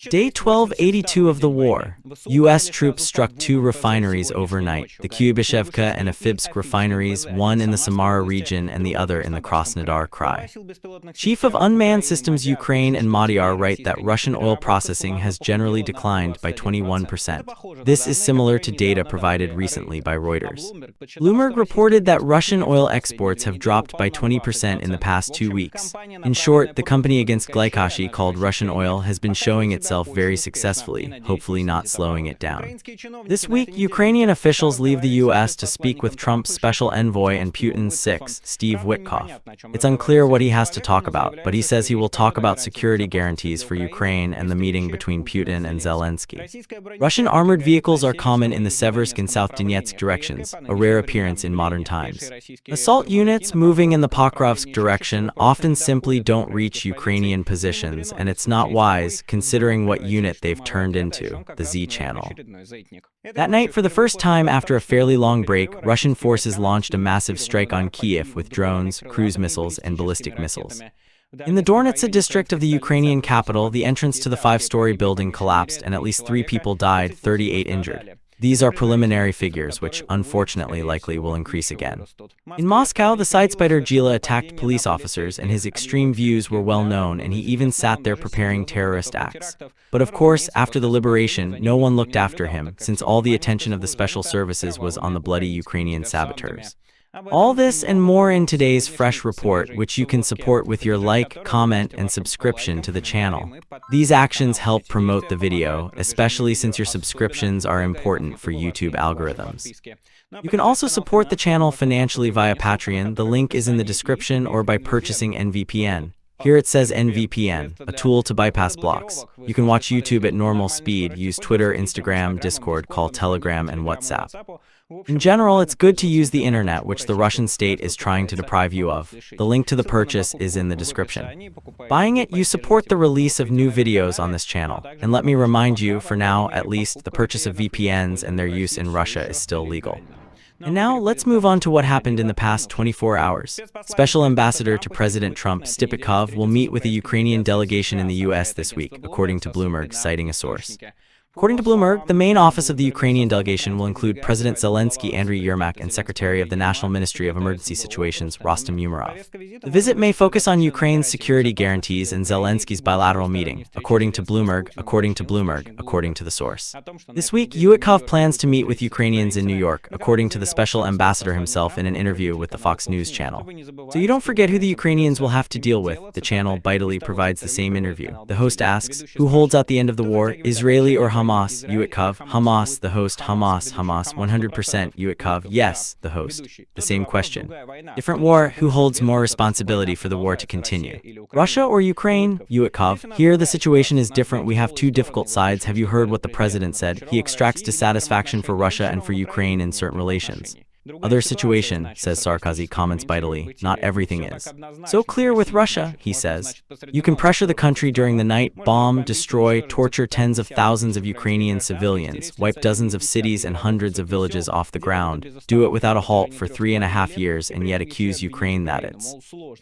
Day 1282 of the war. U.S. troops struck 2 refineries overnight, the Kuibyshev and Afipsky refineries, one in the Samara region and the other in the Krasnodar Krai. Chief of Unmanned Systems Ukraine and Madyar write that Russian oil processing has generally declined by 21%. This is similar to data provided recently by Reuters. Bloomberg reported that Russian oil exports have dropped by 20% in the past 2 weeks. In short, the company against Koschei called Russian oil has been showing itself very successfully, hopefully not slowing it down. This week, Ukrainian officials leave the U.S. to speak with Trump's special envoy and Putin's sixth, Steve Witkoff. It's unclear what he has to talk about, but he says he will talk about security guarantees for Ukraine and the meeting between Putin and Zelensky. Russian armored vehicles are common in the Siversk and South Donetsk directions, a rare appearance in modern times. Assault units moving in the Pokrovsk direction often simply don't reach Ukrainian positions, and it's not wise, considering what unit they've turned into, the Z channel. That night, for the first time after a fairly long break, Russian forces launched a massive strike on Kiev with drones, cruise missiles, and ballistic missiles. In the Donetsk district of the Ukrainian capital, the entrance to the 5-story building collapsed and at least 3 people died, 38 injured. These are preliminary figures, which, unfortunately, likely will increase again. In Moscow, the Sidespider Gila attacked police officers, and his extreme views were well known, and he even sat there preparing terrorist acts. But of course, after the liberation, no one looked after him, since all the attention of the special services was on the bloody Ukrainian saboteurs. All this and more in today's fresh report, which you can support with your like, comment, and subscription to the channel. These actions help promote the video, especially since your subscriptions are important for YouTube algorithms. You can also support the channel financially via Patreon. The link is in the description, or by purchasing NVPN. Here it says NVPN, a tool to bypass blocks. You can watch YouTube at normal speed, use Twitter, Instagram, Discord, call Telegram, and WhatsApp. In general, it's good to use the internet, which the Russian state is trying to deprive you of. The link to the purchase is in the description. Buying it, you support the release of new videos on this channel. And let me remind you, for now at least, the purchase of VPNs and their use in Russia is still legal. And now, let's move on to what happened in the past 24 hours. Special Ambassador to President Trump, Stipikov, will meet with a Ukrainian delegation in the U.S. this week, according to Bloomberg, citing a source. According to Bloomberg, the main office of the Ukrainian delegation will include President Zelensky, Andriy Yermak, and Secretary of the National Ministry of Emergency Situations, Rostov Umerov. The visit may focus on Ukraine's security guarantees and Zelensky's bilateral meeting, according to Bloomberg, according to the source. This week, Witkoff plans to meet with Ukrainians in New York, according to the special ambassador himself in an interview with the Fox News channel. So you don't forget who the Ukrainians will have to deal with. The channel bitely provides the same interview. The host asks, who holds out the end of the war, Israeli or Hamas? Witkoff, Hamas, the host, Hamas, 100%, Witkoff, yes, the host. The same question. Different war, who holds more responsibility for the war to continue? Russia or Ukraine? Witkoff, here the situation is different. We have 2 difficult sides. Have you heard what the president said? He extracts dissatisfaction for Russia and for Ukraine in certain relations. Other situation, says Sarkozy, comments bitely, not everything is so clear with Russia, he says. You can pressure the country during the night, bomb, destroy, torture tens of thousands of Ukrainian civilians, wipe dozens of cities and hundreds of villages off the ground, do it without a halt for 3.5 years, and yet accuse Ukraine that it's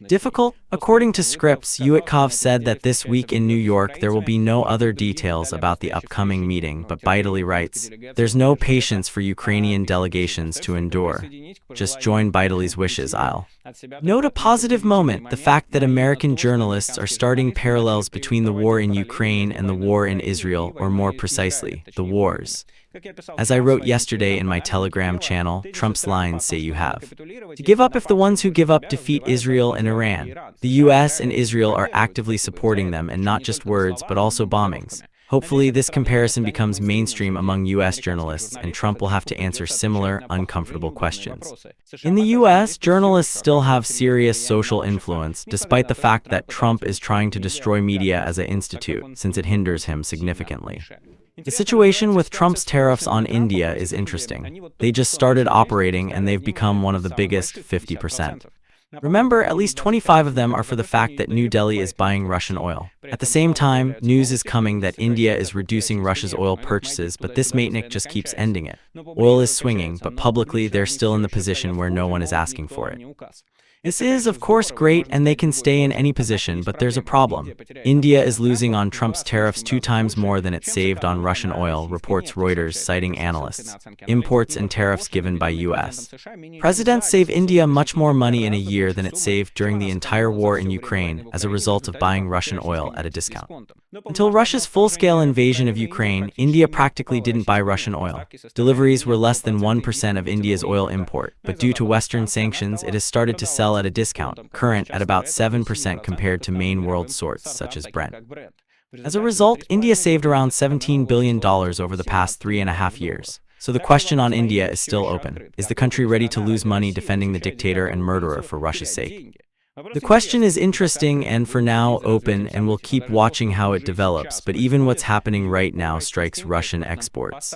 difficult. According to scripts, Witkoff said that this week in New York there will be no other details about the upcoming meeting, but bitely writes, there's no patience for Ukrainian delegations to endure. Just join Bitely's wishes, I'll note a positive moment, the fact that American journalists are starting parallels between the war in Ukraine and the war in Israel, or more precisely, the wars. As I wrote yesterday in my Telegram channel, Trump's lines say you have to give up if the ones who give up defeat Israel and Iran. The US and Israel are actively supporting them, and not just words but also bombings. Hopefully, this comparison becomes mainstream among U.S. journalists, and Trump will have to answer similar, uncomfortable questions. In the U.S., journalists still have serious social influence, despite the fact that Trump is trying to destroy media as an institute, since it hinders him significantly. The situation with Trump's tariffs on India is interesting. They just started operating, and they've become one of the biggest, 50%. Remember, at least 25 of them are for the fact that New Delhi is buying Russian oil. At the same time, news is coming that India is reducing Russia's oil purchases, but this Matnik just keeps ending it. Oil is swinging, but publicly they're still in the position where no one is asking for it. This is, of course, great and they can stay in any position, but there's a problem. India is losing on Trump's tariffs 2 times more than it saved on Russian oil, reports Reuters, citing analysts. Imports and tariffs given by US. Presidents save India much more money in a year than it saved during the entire war in Ukraine as a result of buying Russian oil at a discount. Until Russia's full-scale invasion of Ukraine, India practically didn't buy Russian oil. Deliveries were less than 1% of India's oil import, but due to Western sanctions, it has started to sell at a discount, current at about 7% compared to main world sources such as Brent. As a result, India saved around $17 billion over the past 3.5 years. So the question on India is still open. Is the country ready to lose money defending the dictator and murderer for Russia's sake? The question is interesting and for now open, and we'll keep watching how it develops, but even what's happening right now strikes Russian exports.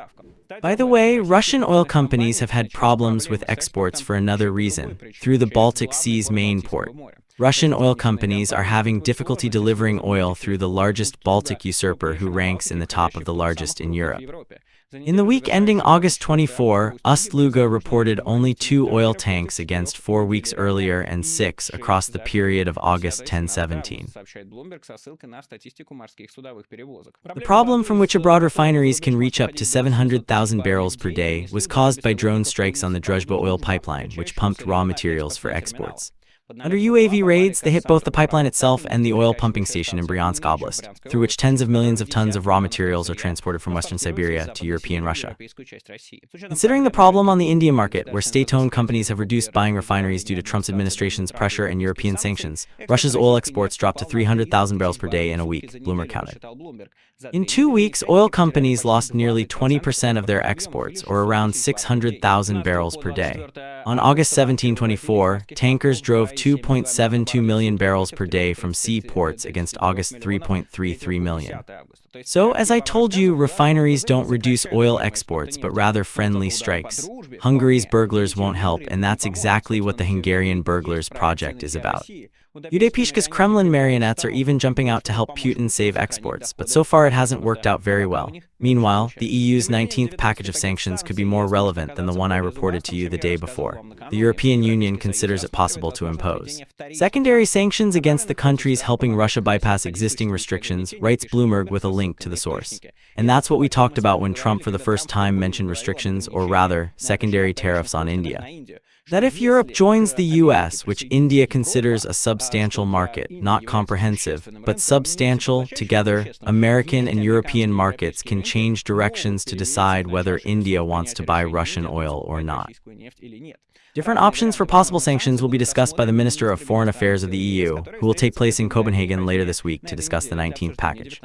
By the way, Russian oil companies have had problems with exports for another reason, through the Baltic Sea's main port. Russian oil companies are having difficulty delivering oil through the largest Baltic usurper who ranks in the top of the largest in Europe. In the week ending August 24, Ust-Luga reported only 2 oil tanks against 4 weeks earlier and 6 across the period of August 10-17. The problem, from which abroad refineries can reach up to 700,000 barrels per day, was caused by drone strikes on the Druzhba oil pipeline, which pumped raw materials for exports. Under UAV raids, they hit both the pipeline itself and the oil pumping station in Bryansk Oblast, through which tens of millions of tons of raw materials are transported from Western Siberia to European Russia. Considering the problem on the Indian market, where state-owned companies have reduced buying refineries due to Trump's administration's pressure and European sanctions, Russia's oil exports dropped to 300,000 barrels per day in a week, Bloomberg counted. In 2 weeks, oil companies lost nearly 20% of their exports, or around 600,000 barrels per day. On August 17-24, tankers drove 2.72 million barrels per day from sea ports against August 3.33 million. So, as I told you, refineries don't reduce oil exports, but rather friendly strikes. Hungary's burglars won't help, and that's exactly what the Hungarian burglars project is about. Udapishka's Kremlin marionettes are even jumping out to help Putin save exports, but so far it hasn't worked out very well. Meanwhile, the EU's 19th package of sanctions could be more relevant than the one I reported to you the day before. The European Union considers it possible to impose secondary sanctions against the countries helping Russia bypass existing restrictions, writes Bloomberg with a link to the source. And that's what we talked about when Trump for the first time mentioned restrictions, or rather, secondary tariffs on India. That if Europe joins the US, which India considers a substantial market, not comprehensive, but substantial, together, American and European markets can change directions to decide whether India wants to buy Russian oil or not. Different options for possible sanctions will be discussed by the Minister of Foreign Affairs of the EU, who will take place in Copenhagen later this week to discuss the 19th package.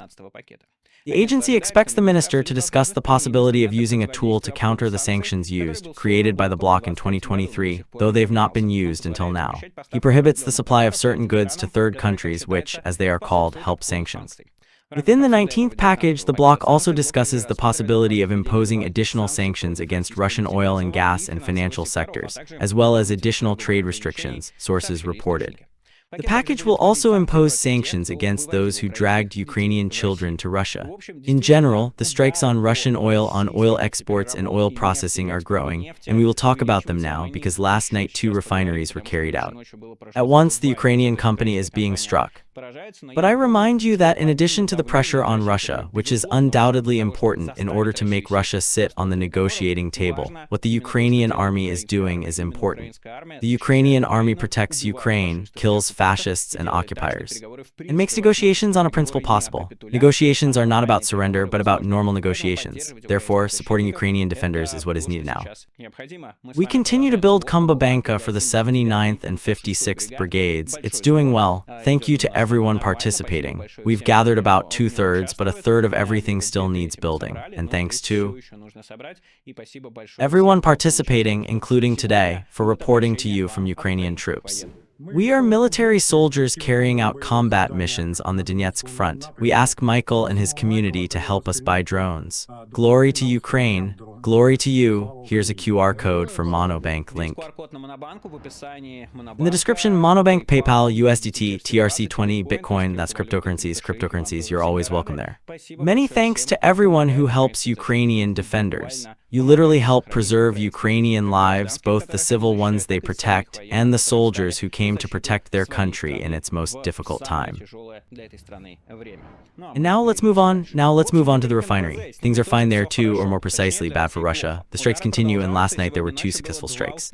The agency expects the minister to discuss the possibility of using a tool to counter the sanctions created by the bloc in 2023, though they've not been used until now. He prohibits the supply of certain goods to third countries which, as they are called, help sanctions. Within the 19th package, the bloc also discusses the possibility of imposing additional sanctions against Russian oil and gas and financial sectors, as well as additional trade restrictions, sources reported. The package will also impose sanctions against those who dragged Ukrainian children to Russia. In general, the strikes on Russian oil, on oil exports and oil processing are growing, and we will talk about them now because last night 2 refineries were carried out. At once, the Ukrainian company is being struck. But I remind you that in addition to the pressure on Russia, which is undoubtedly important in order to make Russia sit on the negotiating table, what the Ukrainian army is doing is important. The Ukrainian army protects Ukraine, kills fascists and occupiers, and makes negotiations on a principle possible. Negotiations are not about surrender, but about normal negotiations. Therefore, supporting Ukrainian defenders is what is needed now. We continue to build Kuibyshev for the 79th and 56th Brigades. It's doing well. Thank you to everyone participating. We've gathered about 2/3, but 1/3 of everything still needs building. And thanks to everyone participating, including today, for reporting to you from Ukrainian troops. We are military soldiers carrying out combat missions on the Donetsk front. We ask Michael and his community to help us buy drones. Glory to Ukraine. Glory to you. Here's a QR code for Monobank link. In the description, Monobank, PayPal, USDT, TRC20, Bitcoin, that's cryptocurrencies, you're always welcome there. Many thanks to everyone who helps Ukrainian defenders. You literally help preserve Ukrainian lives, both the civil ones they protect and the soldiers who came to protect their country in its most difficult time. And now let's move on to the refinery. Things are fine there too, or more precisely, bad for Russia. The strikes continue, and last night there were 2 successful strikes.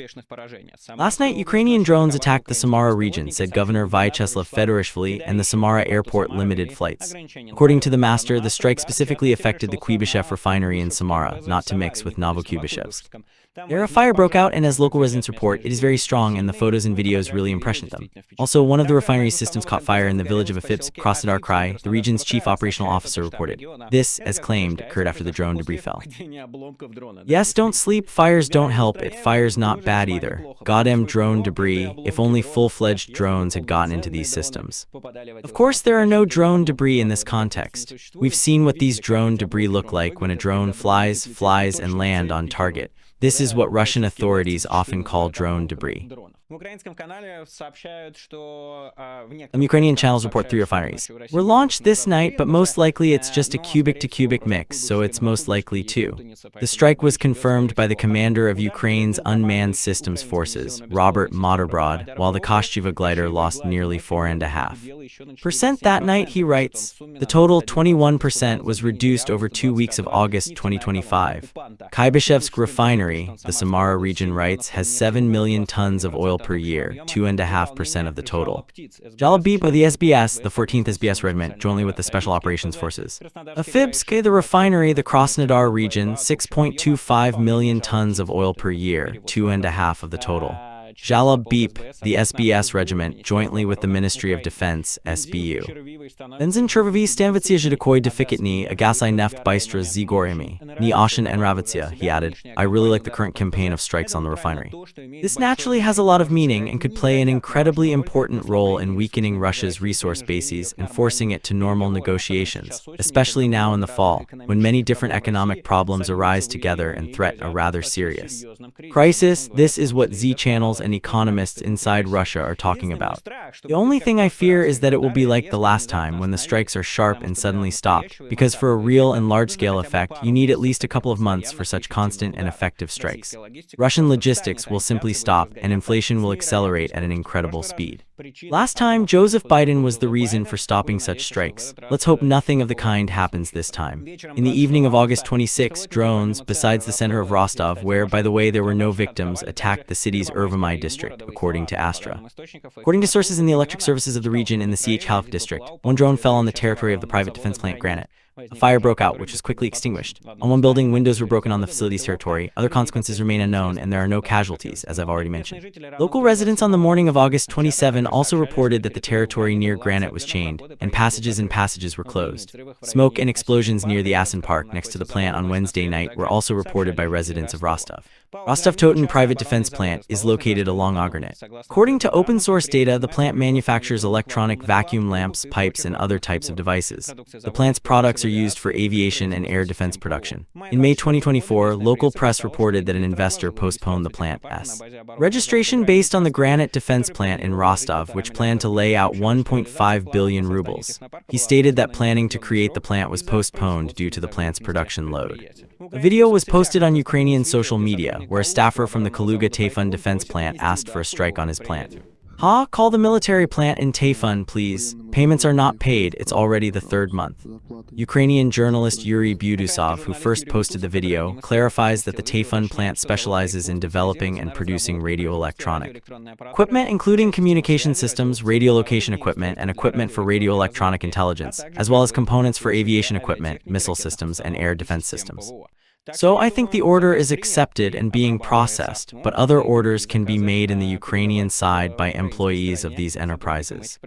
Last night, Ukrainian drones attacked the Samara region, said Governor Vyacheslav Fedorishvili, and the Samara airport limited flights. According to the master, the strike specifically affected the Kuibyshev refinery in Samara, not to mix with Kuibyshev. There a fire broke out, and as local residents report, it is very strong and the photos and videos really impressioned them. Also, one of the refinery's systems caught fire in the village of Afipsky, Krasnodar Krai, the region's chief operational officer reported. This, as claimed, occurred after the drone debris fell. Yes, don't sleep, fires don't help, fire's not bad either. Goddamn drone debris, if only full-fledged drones had gotten into these systems. Of course, there are no drone debris in this context. We've seen what these drone debris look like when a drone flies, and lands on target. This is what Russian authorities often call drone debris. Ukrainian channels report 3 refineries were launched this night, but most likely it's just a cubic-to-cubic mix, so it's most likely 2. The strike was confirmed by the commander of Ukraine's unmanned systems forces, Robert Madyar, while the Koschei glider lost nearly 4.5% that night, he writes. The total 21% was reduced over 2 weeks of August 2025. Kuibyshev refinery, the Samara region writes, has 7 million tons of oil per year, 2.5% of the total. Jalabib of the SBS, the 14th SBS Regiment, jointly with the Special Operations Forces. Afipsky, the refinery, the Krasnodar region, 6.25 million tons of oil per year, 2.5% of the total. Jalabib, the SBS Regiment, jointly with the Ministry of Defense, SBU. Benzin Chervovy Stanvitsia Zhidakoi Defikitni, Agasai Neft Bystra Zigorimi, Ni Ashen and Ravitsia, he added. I really like the current campaign of strikes on the refinery. This naturally has a lot of meaning and could play an incredibly important role in weakening Russia's resource bases and forcing it to normal negotiations, especially now in the fall, when many different economic problems arise together and threaten a rather serious crisis. This is what Z channels and economists inside Russia are talking about. The only thing I fear is that it will be like the last time when the strikes are sharp and suddenly stopped, because for a real and large-scale effect, you need at least a couple of months for such constant and effective strikes. Russian logistics will simply stop, and inflation will accelerate at an incredible speed. Last time, Joseph Biden was the reason for stopping such strikes. Let's hope nothing of the kind happens this time. In the evening of August 26, drones, besides the center of Rostov, where, by the way, there were no victims, attacked the city's Ervamai district, according to Astra. According to sources in the electric services of the region in the Ch Half district, one drone fell on the territory of the private defense plant Granite. A fire broke out, which was quickly extinguished. On one building, windows were broken on the facility's territory. Other consequences remain unknown, and there are no casualties, as I've already mentioned. Local residents on the morning of August 27 also reported that the territory near Granite was chained, and passages were closed. Smoke and explosions near the Asin Park next to the plant on Wednesday night were also reported by residents of Rostov. Rostov-Toten Private Defense Plant is located along Ogornet. According to open-source data, the plant manufactures electronic vacuum lamps, pipes, and other types of devices. The plant's products are used for aviation and air defense production. In May 2024, local press reported that an investor postponed the plant's registration based on the Granite defense plant in Rostov, which planned to lay out 1.5 billion rubles. He stated that planning to create the plant was postponed due to the plant's production load. A video was posted on Ukrainian social media, where a staffer from the Kaluga Tayfun defense plant asked for a strike on his plant. Call the military plant in Tayfun, please. Payments are not paid, it's already the 3rd month. Ukrainian journalist Yuri Budusov, who first posted the video, clarifies that the Tayfun plant specializes in developing and producing radio-electronic equipment, including communication systems, radiolocation equipment, and equipment for radio-electronic intelligence, as well as components for aviation equipment, missile systems, and air defense systems. So I think the order is accepted and being processed, but other orders can be made in the Ukrainian side by employees of these enterprises.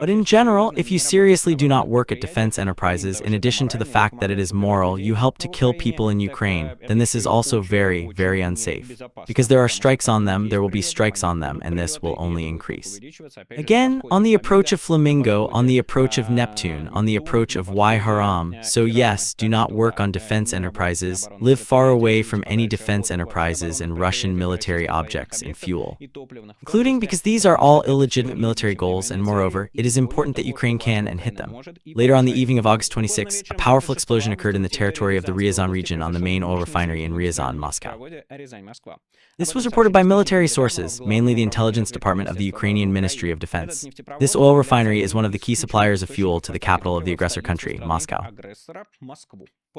But in general, if you seriously do not work at defense enterprises, in addition to the fact that it is moral, you help to kill people in Ukraine, then this is also very, very unsafe. Because there are strikes on them, there will be strikes on them, and this will only increase. Again, on the approach of Flamingo, on the approach of Neptune, on the approach of Y Haram, so yes, do not work on defense enterprises, civilians, live far away from any defense enterprises and Russian military objects and fuel, including because these are all illegitimate military goals, and moreover, it is important that Ukraine can and hit them. Later on the evening of August 26, a powerful explosion occurred in the territory of the Ryazan region on the main oil refinery in Ryazan, Moscow. This was reported by military sources, mainly the intelligence department of the Ukrainian Ministry of Defense. This oil refinery is one of the key suppliers of fuel to the capital of the aggressor country, Moscow.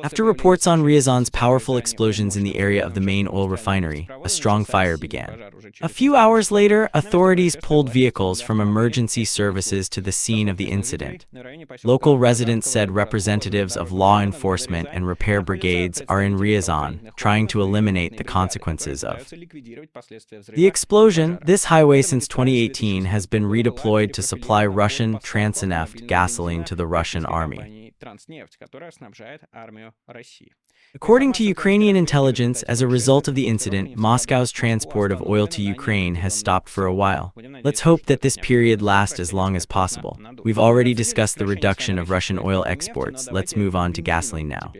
After reports on Ryazan's powerful explosions in the area of the main oil refinery, a strong fire began. A few hours later, authorities pulled vehicles from emergency services to the scene of the incident. Local residents said representatives of law enforcement and repair brigades are in Ryazan, trying to eliminate the consequences of the explosion. This highway since 2018 has been redeployed to supply Russian Transneft gasoline to the Russian army. According to Ukrainian intelligence, as a result of the incident, Moscow's transport of oil to Ukraine has stopped for a while. Let's hope that this period lasts as long as possible. We've already discussed the reduction of Russian oil exports. Let's move on to gasoline now.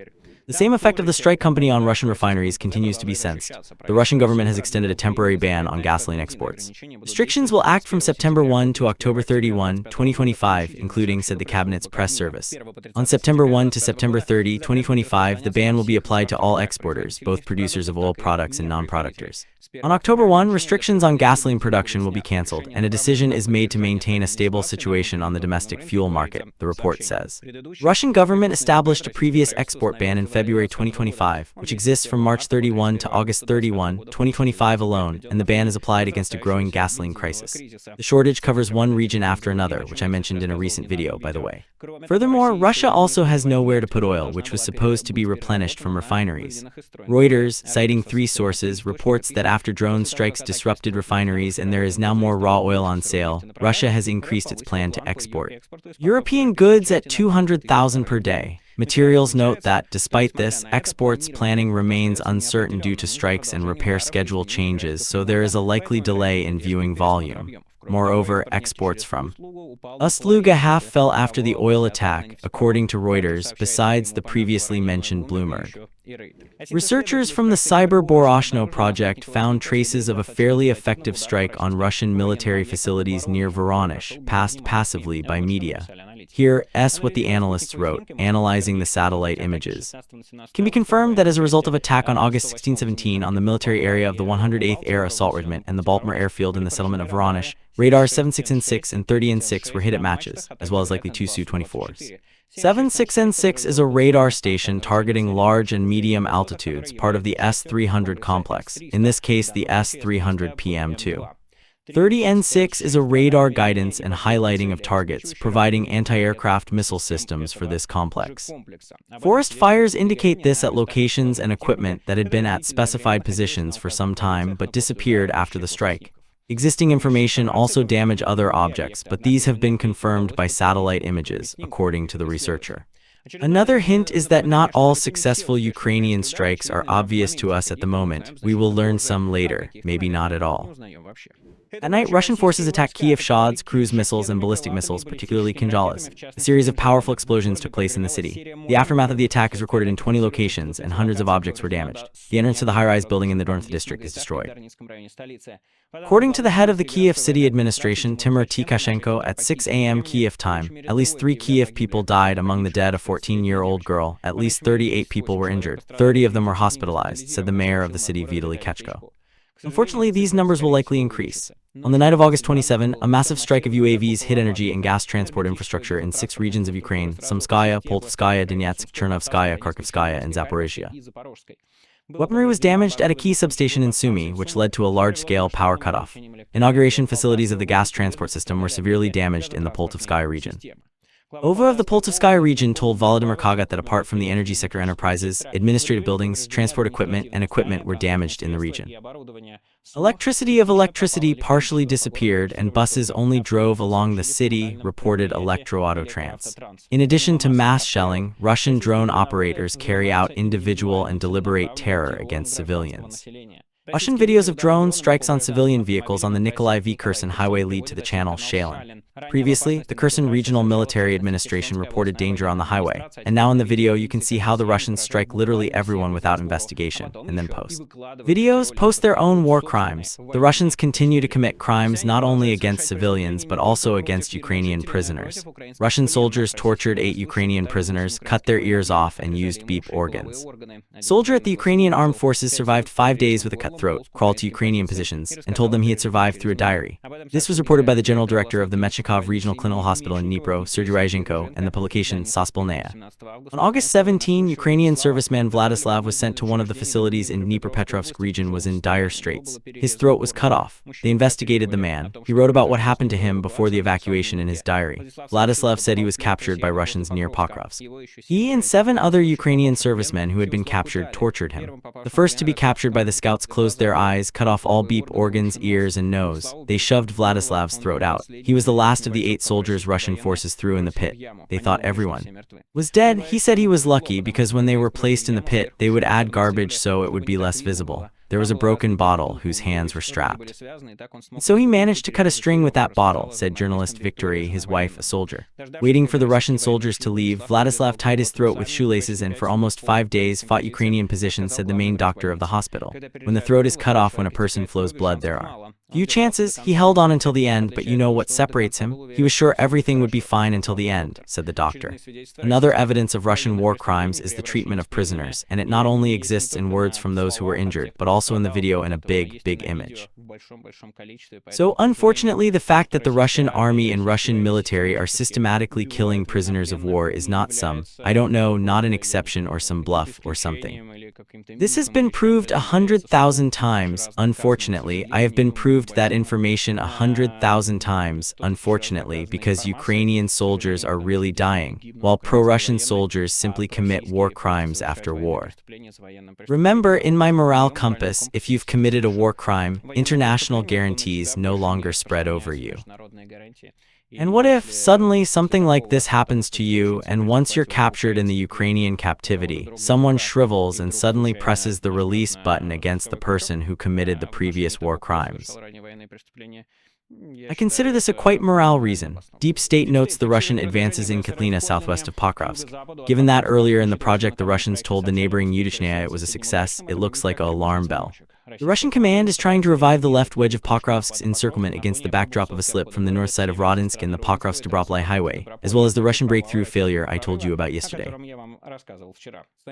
The same effect of the strike company on Russian refineries continues to be sensed. The Russian government has extended a temporary ban on gasoline exports. Restrictions will act from September 1 to October 31, 2025, including, said the cabinet's press service. On September 1 to September 30, 2025, the ban will be applied to all exporters, both producers of oil products and non-productors. On October 1, restrictions on gasoline production will be cancelled, and a decision is made to maintain a stable situation on the domestic fuel market, the report says. Russian government established a previous export ban in February 2025, which exists from March 31 to August 31, 2025 alone, and the ban is applied against a growing gasoline crisis. The shortage covers one region after another, which I mentioned in a recent video, by the way. Furthermore, Russia also has nowhere to put oil, which was supposed to be replenished from refineries. Reuters, citing three sources, reports that after drone strikes disrupted refineries and there is now more raw oil on sale, Russia has increased its plan to export European goods at 200,000 per day. Materials note that, despite this, exports planning remains uncertain due to strikes and repair schedule changes, so there is a likely delay in viewing volume. Moreover, exports from Ust-Luga half fell after the oil attack, according to Reuters, besides the previously mentioned Bloomberg. Researchers from the Cyber Boroshno project found traces of a fairly effective strike on Russian military facilities near Voronezh, passed passively by media. Here is what the analysts wrote, analyzing the satellite images. Can be confirmed that as a result of attack on August 16-17 on the military area of the 108th Air Assault Regiment and the Baltimore airfield in the settlement of Voronezh, radars 76N6 and 30N6 were hit at matches, as well as likely two Su-24s. 76N6 is a radar station targeting large and medium altitudes, part of the S-300 complex, in this case the S-300 PM2. 30N6 is a radar guidance and highlighting of targets, providing anti-aircraft missile systems for this complex. Forest fires indicate this at locations and equipment that had been at specified positions for some time but disappeared after the strike. Existing information also damage other objects, but these have been confirmed by satellite images, according to the researcher. Another hint is that not all successful Ukrainian strikes are obvious to us at the moment. We will learn some later, maybe not at all. At night, Russian forces attacked Kiev shods, cruise missiles, and ballistic missiles, particularly Kinzhalas. A series of powerful explosions took place in the city. The aftermath of the attack is recorded in 20 locations, and hundreds of objects were damaged. The entrance to the high-rise building in the Donetsk district is destroyed. According to the head of the Kiev city administration, Timur Tikashenko, at 6 a.m. Kiev time, at least 3 Kiev people died, among the dead a 14-year-old girl. At least 38 people were injured. 30 of them were hospitalized, said the mayor of the city, Vitaly Klitschko. Unfortunately, these numbers will likely increase. On the night of August 27, a massive strike of UAVs hit energy and gas transport infrastructure in 6 regions of Ukraine: Sumskaya, Poltavskaya, Donetsk, Chernovskaya, Kharkivskaya, and Zaporizhia. Weaponry was damaged at a key substation in Sumy, which led to a large-scale power cutoff. Inauguration facilities of the gas transport system were severely damaged in the Poltavskaya region. OVA of the Poltavskaya region told Volodymyr Kogut that apart from the energy sector enterprises, administrative buildings, transport equipment, and equipment were damaged in the region. Electricity partially disappeared and buses only drove along the city, reported Elektroautotrans. In addition to mass shelling, Russian drone operators carry out individual and deliberate terror against civilians. Russian videos of drone strikes on civilian vehicles on the Nikolaev Kherson highway lead to the channel Shalin. Previously, the Kherson Regional Military Administration reported danger on the highway, and now in the video you can see how the Russians strike literally everyone without investigation, and then post. Videos post their own war crimes. The Russians continue to commit crimes not only against civilians but also against Ukrainian prisoners. Russian soldiers tortured 8 Ukrainian prisoners, cut their ears off, and used beep organs. A soldier at the Ukrainian Armed Forces survived 5 days with a cut throat, crawled to Ukrainian positions, and told them he had survived through a diary. This was reported by the general director of the Mechanized Regional Clinical Hospital in Dnipro, Sergei Ryazhenko, and the publication Sospolnaya. On August 17, Ukrainian serviceman Vladislav was sent to one of the facilities in Dnipropetrovsk region was in dire straits. His throat was cut off. They investigated the man. He wrote about what happened to him before the evacuation in his diary. Vladislav said he was captured by Russians near Pokrovsk. He and 7 other Ukrainian servicemen who had been captured tortured him. The first to be captured by the scouts closed their eyes, cut off all beep organs, ears, and nose. They shoved Vladislav's throat out. He was the last of the 8 soldiers Russian forces threw in the pit. They thought everyone was dead. He said he was lucky because when they were placed in the pit, they would add garbage so it would be less visible. There was a broken bottle whose hands were strapped. So he managed to cut a string with that bottle, said journalist Victory, his wife, a soldier. Waiting for the Russian soldiers to leave, Vladislav tied his throat with shoelaces and for almost 5 days fought Ukrainian positions, said the main doctor of the hospital. When the throat is cut off when a person flows blood, there are few chances. He held on until the end, but you know what separates him? He was sure everything would be fine until the end, said the doctor. Another evidence of Russian war crimes is the treatment of prisoners, and it not only exists in words from those who were injured, but also in the video in a big image. So unfortunately, the fact that the Russian army and Russian military are systematically killing prisoners of war is not not an exception or some bluff or something. This has been proved 100,000 times. Unfortunately, I have been proved that information 100,000 times, unfortunately, because Ukrainian soldiers are really dying, while pro-Russian soldiers simply commit war crimes after war. Remember, in my morale compass, if you've committed a war crime, international guarantees no longer spread over you. And what if suddenly something like this happens to you, and once you're captured in the Ukrainian captivity, someone shrivels and suddenly presses the release button against the person who committed the previous war crimes? I consider this a quite morale reason. Deep State notes the Russian advances in Kotlina southwest of Pokrovsk. Given that earlier in the project the Russians told the neighboring Yudichnaya it was a success, it looks like an alarm bell. The Russian command is trying to revive the left wedge of Pokrovsk's encirclement against the backdrop of a slip from the north side of Rodinsk and the Pokrovsk-Debropolye highway, as well as the Russian breakthrough failure I told you about yesterday.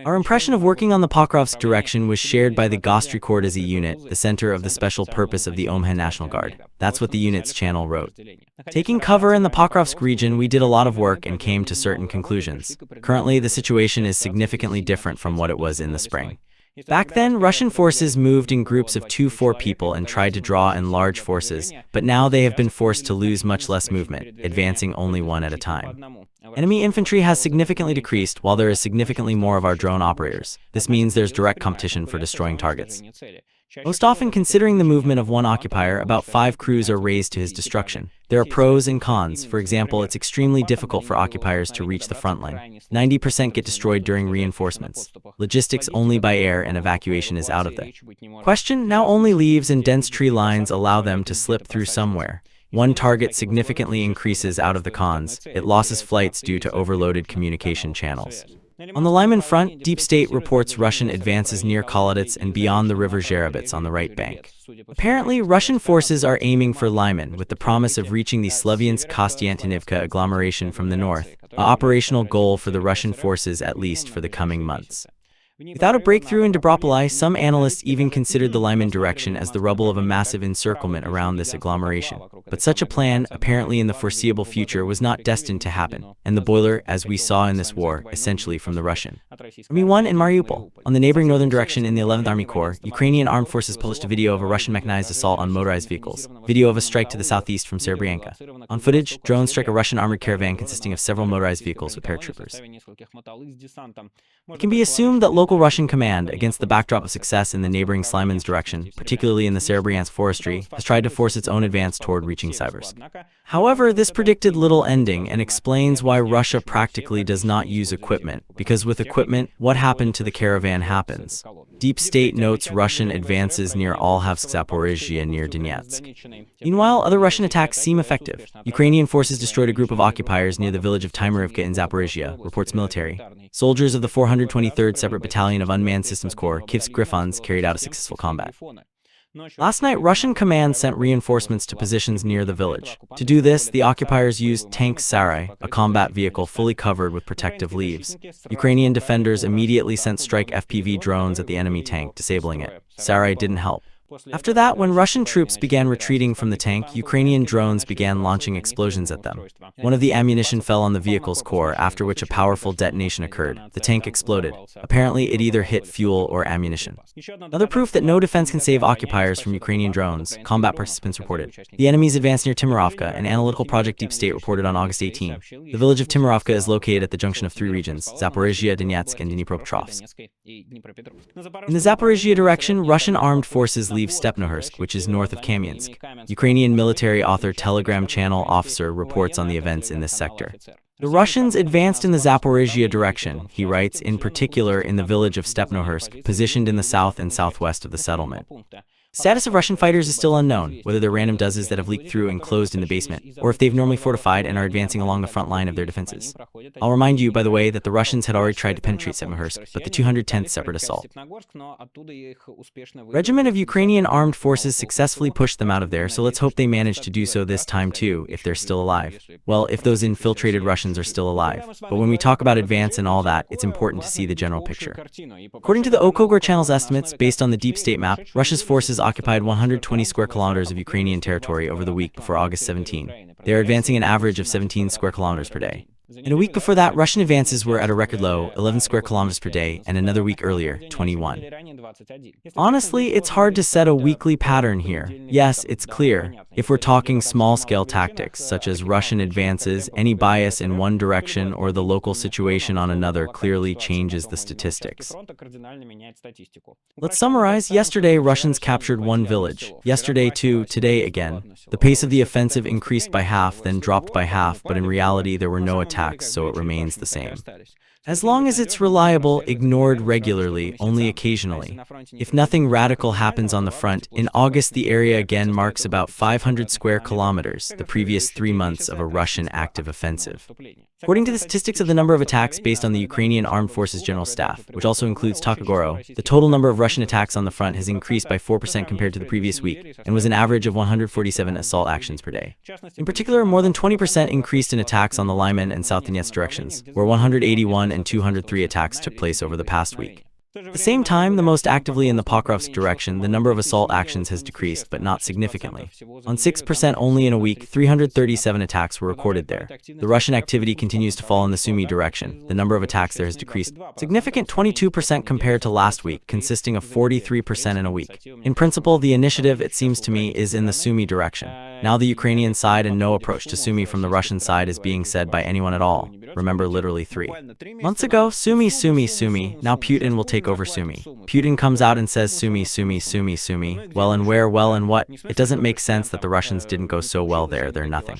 Our impression of working on the Pokrovsk direction was shared by the Gostrikord as a unit, the center of the special purpose of the Omha National Guard. That's what the unit's channel wrote. Taking cover in the Pokrovsk region, we did a lot of work and came to certain conclusions. Currently, the situation is significantly different from what it was in the spring. Back then, Russian forces moved in groups of 2-4 people and tried to draw in large forces, but now they have been forced to lose much less movement, advancing only one at a time. Enemy infantry has significantly decreased, while there is significantly more of our drone operators. This means there's direct competition for destroying targets. Most often, considering the movement of one occupier, about 5 crews are raised to his destruction. There are pros and cons. For example, it's extremely difficult for occupiers to reach the front line. 90% get destroyed during reinforcements. Logistics only by air and evacuation is out of the question. Now only leaves and dense tree lines allow them to slip through somewhere. One target significantly increases out of the cons. It loses flights due to overloaded communication channels. On the Lyman front, Deep State reports Russian advances near Kolodets and beyond the river Zherobets on the right bank. Apparently, Russian forces are aiming for Lyman with the promise of reaching the Slavyansk-Kostiantinivka agglomeration from the north, an operational goal for the Russian forces at least for the coming months. Without a breakthrough in Debropolye, some analysts even considered the Lyman direction as the rubble of a massive encirclement around this agglomeration. But such a plan, apparently in the foreseeable future, was not destined to happen, and the boiler, as we saw in this war, essentially from the Russian Army 1 in Mariupol. On the neighboring northern direction in the 11th Army Corps, Ukrainian armed forces published a video of a Russian mechanized assault on motorized vehicles, video of a strike to the southeast from Serebryanka. On footage, drones strike a Russian armored caravan consisting of several motorized vehicles with paratroopers. It can be assumed that local local Russian command, against the backdrop of success in the neighboring Lyman's direction, particularly in the Serebryansk forestry, has tried to force its own advance toward reaching Siversk. However, this predicted little ending and explains why Russia practically does not use equipment, because with equipment, what happened to the caravan happens. Deep State notes Russian advances near Olhavsk, Zaporizhzhia near Donetsk. Meanwhile, other Russian attacks seem effective. Ukrainian forces destroyed a group of occupiers near the village of Tymirivka in Zaporizhzhia, reports military. Soldiers of the 423rd Separate Battalion of Unmanned Systems Corps, Kievsk Griffons, carried out a successful combat. Last night, Russian command sent reinforcements to positions near the village. To do this, the occupiers used tank Sarai, a combat vehicle fully covered with protective leaves. Ukrainian defenders immediately sent strike FPV drones at the enemy tank, disabling it. Sarai didn't help. After that, when Russian troops began retreating from the tank, Ukrainian drones began launching explosions at them. One of the ammunition fell on the vehicle's core, after which a powerful detonation occurred. The tank exploded. Apparently, it either hit fuel or ammunition. Another proof that no defense can save occupiers from Ukrainian drones, combat participants reported. The enemies advanced near Timirovka, an analytical project Deep State reported on August 18. The village of Timirovka is located at the junction of three regions, Zaporizhzhia, Donetsk, and Dnipropetrovsk. In the Zaporizhzhia direction, Russian armed forces leave Stepnohursk, which is north of Kamyansk. Ukrainian military author Telegram channel officer reports on the events in this sector. The Russians advanced in the Zaporizhzhia direction, he writes, in particular in the village of Stepnohursk, positioned in the south and southwest of the settlement. Status of Russian fighters is still unknown, whether they're random dozens that have leaked through and closed in the basement, or if they've normally fortified and are advancing along the front line of their defenses. I'll remind you, by the way, that the Russians had already tried to penetrate Stepnohursk, but the 210th Separate Assault Regiment of Ukrainian armed forces successfully pushed them out of there, so let's hope they manage to do so this time too, if they're still alive. Well, if those infiltrated Russians are still alive. But when we talk about advance and all that, it's important to see the general picture. According to the Okogor channel's estimates, based on the Deep State map, Russia's forces occupied 120 square kilometers of Ukrainian territory over the week before August 17. They are advancing an average of 17 square kilometers per day. In a week before that, Russian advances were at a record low, 11 square kilometers per day, and another week earlier, 21. Honestly, it's hard to set a weekly pattern here. Yes, it's clear. If we're talking small-scale tactics, such as Russian advances, any bias in one direction or the local situation on another clearly changes the statistics. Let's summarize. Yesterday, Russians captured one village. Yesterday, too, today again. The pace of the offensive increased by half, then dropped by half, but in reality, there were no attacks, so it remains the same. As long as it's reliable, ignored regularly, only occasionally. If nothing radical happens on the front, in August the area again marks about 500 square kilometers, the previous 3 months of a Russian active offensive. According to the statistics of the number of attacks based on the Ukrainian Armed Forces General Staff, which also includes Takagoro, the total number of Russian attacks on the front has increased by 4% compared to the previous week, and was an average of 147 assault actions per day. In particular, more than 20% increased in attacks on the Lyman and South Donetsk directions, where 181 and 203 attacks took place over the past week. At the same time, the most actively in the Pokrovsk direction, the number of assault actions has decreased, but not significantly. On 6% only in a week, 337 attacks were recorded there. The Russian activity continues to fall in the Sumy direction. The number of attacks there has decreased. Significant 22% compared to last week, consisting of 43% in a week. In principle, the initiative, it seems to me, is in the Sumy direction. Now the Ukrainian side and no approach to Sumy from the Russian side is being said by anyone at all. Remember, literally 3 months ago, Sumy, Sumy, Sumy. Now Putin will take over Sumy. Putin comes out and says Sumy, Sumy, Sumy, Sumy. Well, and where, well, and what? It doesn't make sense that the Russians didn't go so well there, they're nothing.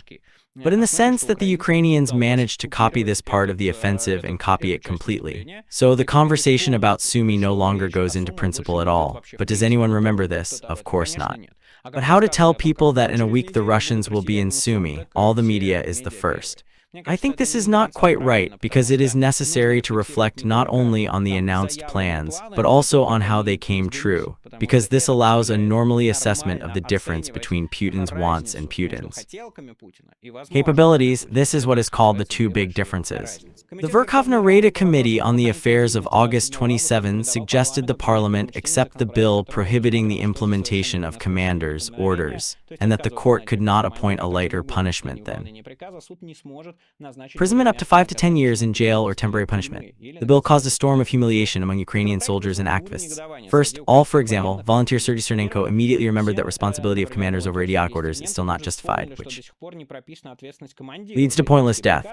But in the sense that the Ukrainians managed to copy this part of the offensive and copy it completely. So the conversation about Sumy no longer goes into principle at all. But does anyone remember this? Of course not. But how to tell people that in a week the Russians will be in Sumy? All the media is the first. I think this is not quite right, because it is necessary to reflect not only on the announced plans, but also on how they came true, because this allows a normally assessment of the difference between Putin's wants and Putin's capabilities. This is what is called the two big differences. The Verkhovna Rada Committee on the Affairs of August 27 suggested the parliament accept the bill prohibiting the implementation of commanders' orders, and that the court could not appoint a lighter punishment than imprisonment up to 5 to 10 years in jail or temporary punishment. The bill caused a storm of humiliation among Ukrainian soldiers and activists. First, for example, volunteer Sergei Cernenko immediately remembered that responsibility of commanders over idiotic orders is still not justified, which leads to pointless death.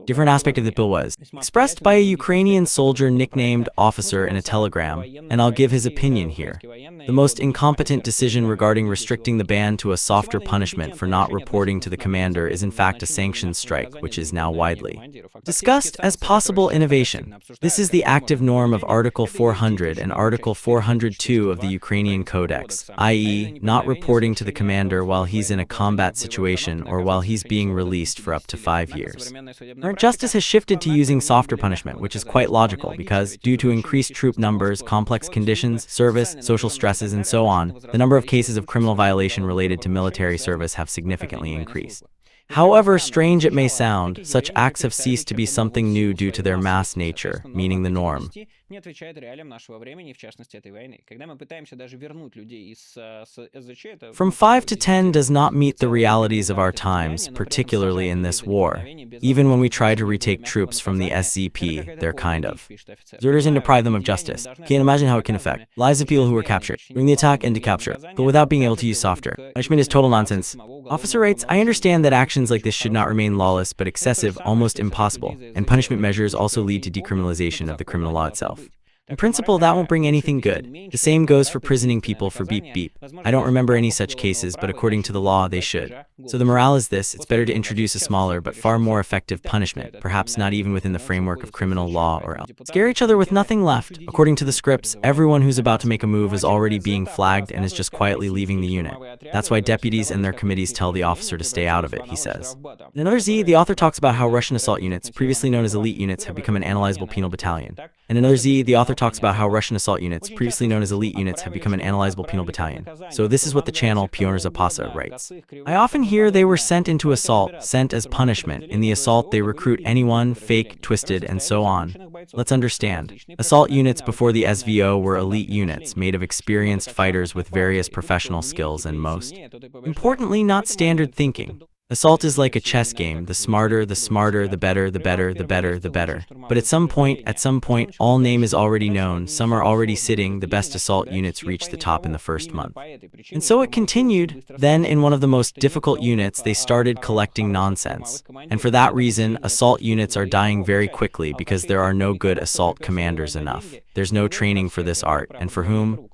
Different aspect of the bill was expressed by a Ukrainian soldier nicknamed Officer in a telegram, and I'll give his opinion here. The most incompetent decision regarding restricting the ban to a softer punishment for not reporting to the commander is in fact a sanctions strike, which is now widely discussed as possible innovation. This is the active norm of Article 400 and Article 402 of the Ukrainian Codex, i.e., not reporting to the commander while he's in a combat situation or while he's being released for up to 5 years. Current justice has shifted to using softer punishment, which is quite logical because, due to increased troop numbers, complex conditions, service, social stresses, and so on, the number of cases of criminal violation related to military service have significantly increased. However strange it may sound, such acts have ceased to be something new due to their mass nature, meaning the norm. From 5 to 10 does not meet the realities of our times, particularly in this war. Even when we try to retake troops from the SZP, they're kind of deserters and deprive them of justice. Can't imagine how it can affect lives of people who were captured during the attack and to capture, but without being able to use softer punishment is total nonsense. Officer writes, I understand that actions like this should not remain lawless, but excessive, almost impossible, and punishment measures also lead to decriminalization of the criminal law itself. In principle, that won't bring anything good. The same goes for prisoning people for beep beep. I don't remember any such cases, but according to the law, they should. So the morale is this: it's better to introduce a smaller but far more effective punishment, perhaps not even within the framework of criminal law, or else scare each other with nothing left. According to the scripts, everyone who's about to make a move is already being flagged and is just quietly leaving the unit. That's why deputies and their committees tell the officer to stay out of it, he says. In another Z, the author talks about how Russian assault units, previously known as elite units, have become an analyzable penal battalion. In another Z, the author talks about how Russian assault units, previously known as elite units, have become an analyzable penal battalion. So this is what the channel Pioner Zapasa writes. I often hear they were sent into assault, sent as punishment. In the assault, they recruit anyone, fake, twisted, and so on. Let's understand. Assault units before the SVO were elite units, made of experienced fighters with various professional skills and most importantly, not standard thinking. Assault is like a chess game. The smarter, the better, the better, the better, the better. But at some point, all name is already known. Some are already sitting. The best assault units reach the top in the first month. And so it continued. Then, in one of the most difficult units, they started collecting nonsense. And for that reason, assault units are dying very quickly because there are no good assault commanders enough. There's no training for this art. And for whom?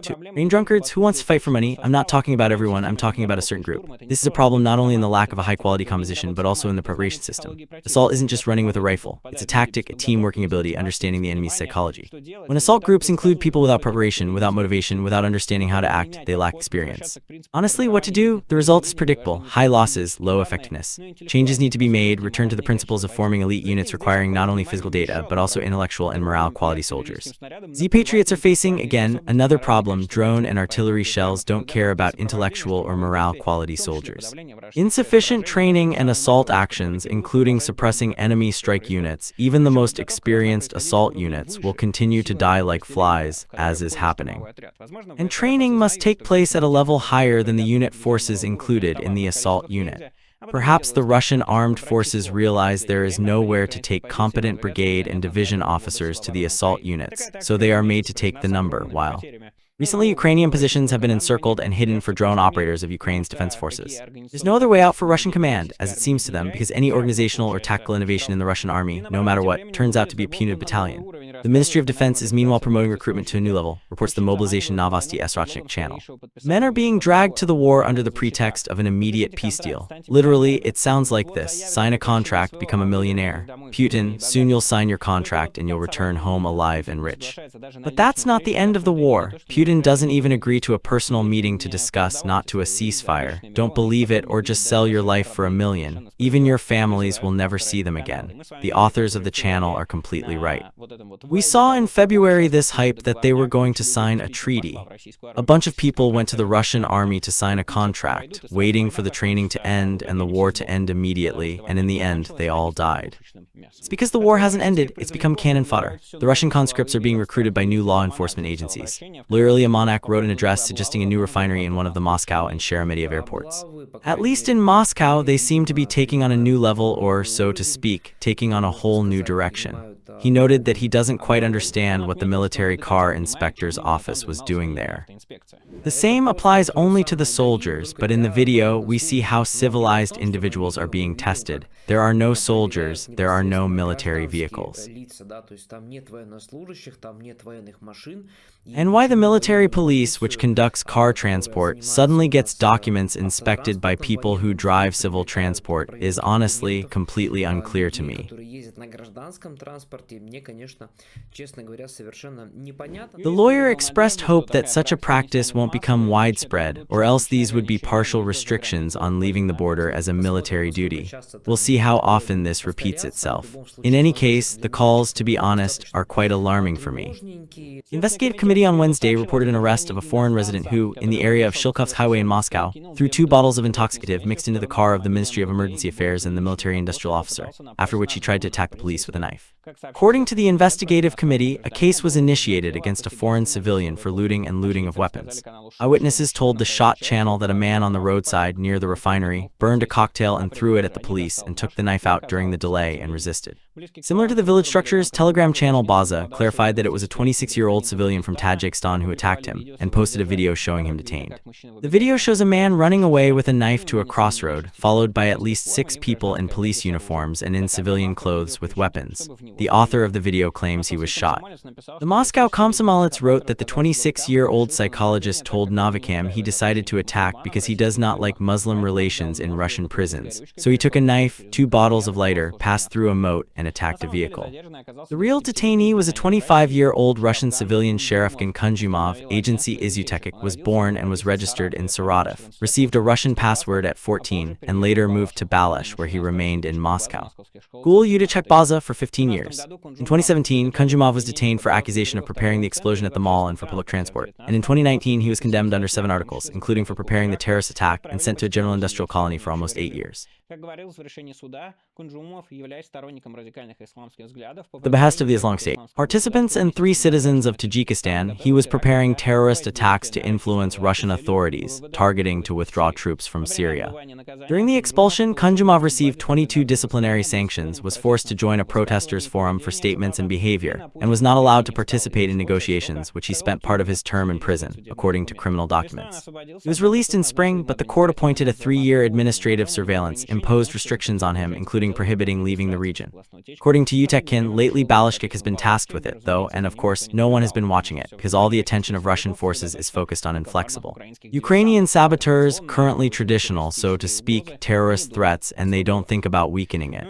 To main drunkards who wants to fight for money. I'm not talking about everyone, I'm talking about a certain group. This is a problem not only in the lack of a high-quality composition, but also in the preparation system. Assault isn't just running with a rifle. It's a tactic, a team-working ability, understanding the enemy's psychology. When assault groups include people without preparation, without motivation, without understanding how to act, they lack experience. Honestly, what to do? The result is predictable. High losses, low effectiveness. Changes need to be made, return to the principles of forming elite units requiring not only physical data, but also intellectual and morale quality soldiers. Z-Patriots are facing, again, another problem. Drone and artillery shells don't care about intellectual or morale quality soldiers. Insufficient training and assault actions, including suppressing enemy strike units, even the most experienced assault units, will continue to die like flies, as is happening. And training must take place at a level higher than the unit forces included in the assault unit. Perhaps the Russian armed forces realize there is nowhere to take competent brigade and division officers to the assault units, so they are made to take the number, while recently, Ukrainian positions have been encircled and hidden for drone operators of Ukraine's defense forces. There's no other way out for Russian command, as it seems to them, because any organizational or tactical innovation in the Russian army, no matter what, turns out to be a punitive battalion. The Ministry of Defense is meanwhile promoting recruitment to a new level, reports the Mobilization Novosti Srochnik channel. Men are being dragged to the war under the pretext of an immediate peace deal. Literally, it sounds like this: sign a contract, become a millionaire. Putin, soon you'll sign your contract and you'll return home alive and rich. But that's not the end of the war. Putin doesn't even agree to a personal meeting to discuss, not to a ceasefire. Don't believe it or just sell your life for $1 million. Even your families will never see them again. The authors of the channel are completely right. We saw in February this hype that they were going to sign a treaty. A bunch of people went to the Russian army to sign a contract, waiting for the training to end and the war to end immediately, and in the end, they all died. It's because the war hasn't ended, it's become cannon fodder. The Russian conscripts are being recruited by new law enforcement agencies. Literally, a monarch wrote an address suggesting a new refinery in one of the Moscow and Sheremetyevo airports. At least in Moscow, they seem to be taking on a new level, or, so to speak, taking on a whole new direction. He noted that he doesn't quite understand what the military car inspector's office was doing there. The same applies only to the soldiers, but in the video, we see how civilized individuals are being tested. There are no soldiers, there are no military vehicles. And why the military police, which conducts car transport, suddenly gets documents inspected by people who drive civil transport is honestly completely unclear to me. The lawyer expressed hope that such a practice won't become widespread, or else these would be partial restrictions on leaving the border as a military duty. We'll see how often this repeats itself. In any case, the calls, to be honest, are quite alarming for me. The investigative committee on Wednesday reported an arrest of a foreign resident who, in the area of Shilkovsk Highway in Moscow, threw 2 bottles of intoxicative mixed into the car of the Ministry of Emergency Affairs and the military industrial officer, after which he tried to attack the police with a knife. According to the investigative committee, a case was initiated against a foreign civilian for looting and looting of weapons. Eyewitnesses told the Shot Channel that a man on the roadside near the refinery burned a cocktail and threw it at the police and took the knife out during the delay and resisted. Similar to the village structure's Telegram channel, Baza clarified that it was a 26-year-old civilian from Tajikistan who attacked him and posted a video showing him detained. The video shows a man running away with a knife to a crossroad, followed by at least 6 people in police uniforms and in civilian clothes with weapons. The author of the video claims he was shot. The Moscow Komsomolets wrote that the 26-year-old psychologist told Novikam he decided to attack because he does not like Muslim relations in Russian prisons. So he took a knife, 2 bottles of lighter, passed through a moat, and attacked a vehicle. The real detainee was a 25-year-old Russian civilian Sherefkin Kunjumov. Agency Izutekik was born and was registered in Saratov, received a Russian password at 14, and later moved to Balash, where he remained in Moscow. Gul Yudachek Baza for 15 years. In 2017, Kunjumov was detained for accusation of preparing the explosion at the mall and for public transport. And in 2019, he was condemned under 7 articles, including for preparing the terrorist attack, and sent to a general industrial colony for almost 8 years. At the behest of the Islamic State, participants and 3 citizens of Tajikistan, he was preparing terrorist attacks to influence Russian authorities, targeting to withdraw troops from Syria. During the expulsion, Kunjumov received 22 disciplinary sanctions, was forced to join a protesters' forum for statements and behavior, and was not allowed to participate in negotiations, which he spent part of his term in prison, according to criminal documents. He was released in spring, but the court appointed a 3-year administrative surveillance, imposed restrictions on him, including prohibiting leaving the region. According to Utekhin, lately Balashkik has been tasked with it, though, and of course, no one has been watching it, because all the attention of Russian forces is focused on Inflexible. Ukrainian saboteurs, currently traditional, so to speak, terrorist threats, and they don't think about weakening it.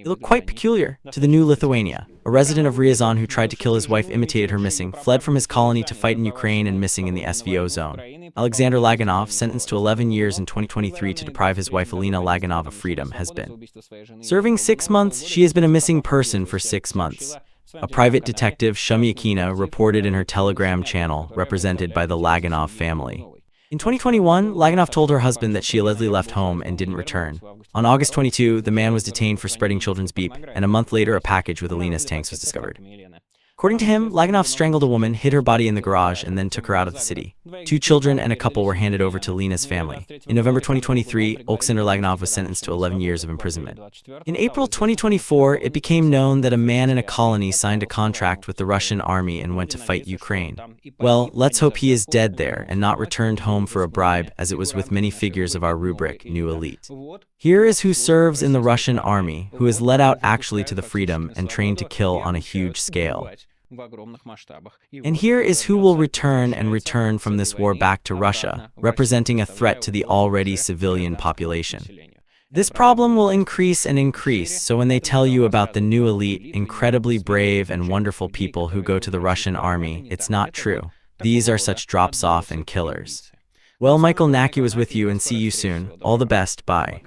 They look quite peculiar to the new Lithuania. A resident of Ryazan who tried to kill his wife imitated her missing, fled from his colony to fight in Ukraine and missing in the SVO zone. Alexander Laganov, sentenced to 11 years in 2023 to deprive his wife Alina Laganov of freedom, has been serving 6 months. She has been a missing person for 6 months. A private detective, Shumyakina, reported in her Telegram channel, represented by the Laganov family. In 2021, Laganov told her husband that she allegedly left home and didn't return. On August 22, the man was detained for spreading children's beep, and a month later a package with Alina's tanks was discovered. According to him, Laganov strangled a woman, hid her body in the garage, and then took her out of the city. 2 children and a couple were handed over to Lena's family. In November 2023, Oleksandr Laganov was sentenced to 11 years of imprisonment. In April 2024, it became known that a man in a colony signed a contract with the Russian army and went to fight Ukraine. Well, let's hope he is dead there and not returned home for a bribe, as it was with many figures of our rubric, New Elite. Here is who serves in the Russian army, who is let out actually to the freedom and trained to kill on a huge scale. And here is who will return from this war back to Russia, representing a threat to the already civilian population. This problem will increase and increase, so when they tell you about the new elite, incredibly brave and wonderful people who go to the Russian army, it's not true. These are such drops-off and killers. Well, Michael Nacke was with you, and see you soon. All the best, bye.